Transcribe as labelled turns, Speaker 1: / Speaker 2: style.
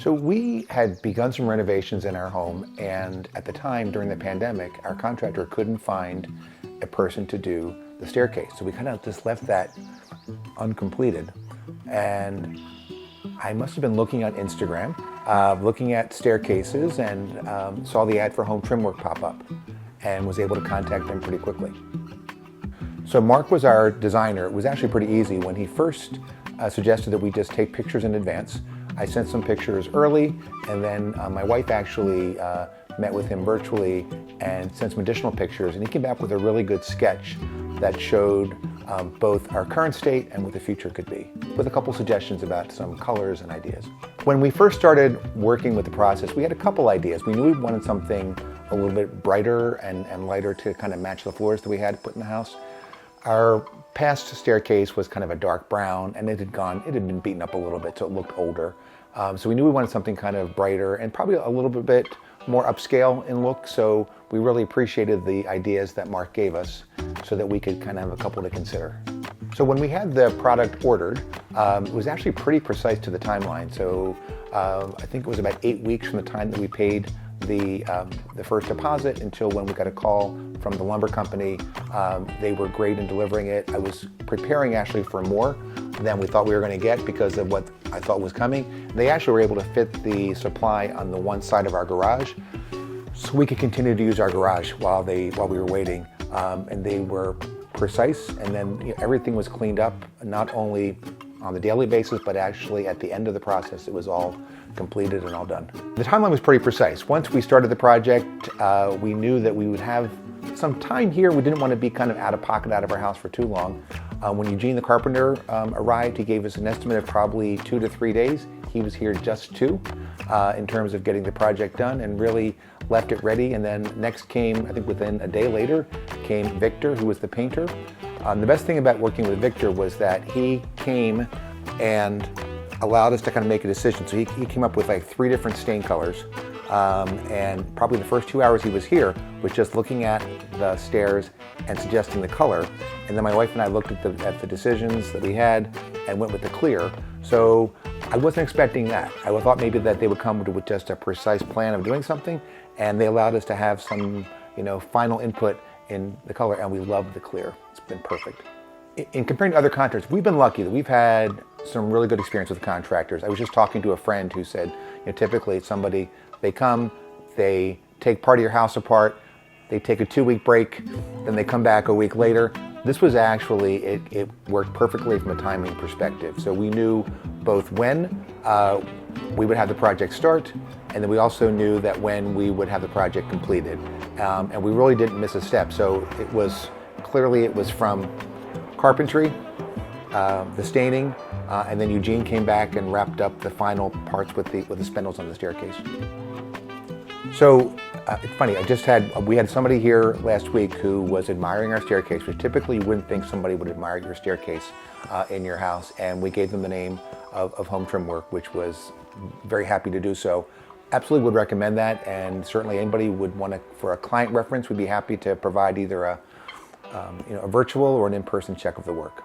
Speaker 1: So we had begun some renovations in our home, and at the time during the pandemic, our contractor couldn't find a person to do the staircase. So we kind of just left that uncompleted. And I must have been looking on Instagram, looking at staircases, and saw the ad for home trim work pop up and was able to contact them pretty quickly. So Mark was our designer. It was actually pretty easy. When he first suggested that we just take pictures in advance, I sent some pictures early, and then my wife actually met with him virtually and sent some additional pictures, and he came back with a really good sketch that showed both our current state and what the future could be, with a couple suggestions about some colors and ideas. When we first started working with the process, we had a couple ideas. We knew we wanted something a little bit brighter and lighter to kind of match the floors that we had put in the house. Our past staircase was kind of a dark brown, and it had been beaten up a little bit, so it looked older. So we knew we wanted something kind of brighter and probably a little bit more upscale in look, so we really appreciated the ideas that Mark gave us so that we could kind of have a couple to consider. So when we had the product ordered, it was actually pretty precise to the timeline. So I think it was about 8 weeks from the time that we paid the first deposit until when we got a call from the lumber company. They were great in delivering it. I was preparing actually for more than we thought we were going to get because of what I thought was coming. They actually were able to fit the supply on the one side of our garage, so we could continue to use our garage while we were waiting. And they were precise, and then everything was cleaned up, not only on the daily basis, but actually at the end of the process, it was all completed and all done. The timeline was pretty precise. Once we started the project, we knew that we would have some time here. We didn't want to be kind of out of pocket out of our house for too long. When Eugene the carpenter arrived, he gave us an estimate of probably 2 to 3 days. He was here just 2 in terms of getting the project done and really left it ready. And then next came, I think within a day later, came Victor, who was the painter. The best thing about working with Victor was that he came and allowed us to kind of make a decision. So he came up with like 3 different stain colors. And probably the first 2 hours he was here was just looking at the stairs and suggesting the color. And then my wife and I looked at the decisions that we had and went with the clear. So I wasn't expecting that. I thought maybe that they would come with just a precise plan of doing something, and they allowed us to have some, final input in the color, and we loved the clear. It's been perfect. In comparing to other contractors, we've been lucky that we've had some really good experience with contractors. I was just talking to a friend who said, typically it's somebody, they come, they take part of your house apart, they take a 2-week break, then they come back a week later. This was actually, it worked perfectly from a timing perspective. So we knew both when we would have the project start, and then we also knew that when we would have the project completed. And we really didn't miss a step. So it was from carpentry, the staining, and then Eugene came back and wrapped up the final parts with the spindles on the staircase. So it's funny, we had somebody here last week who was admiring our staircase, which typically you wouldn't think somebody would admire your staircase in your house, and we gave them the name of Home Trim Work, which was very happy to do so. Absolutely would recommend that, and certainly anybody would want to, for a client reference, we'd be happy to provide either a virtual or an in-person check of the work.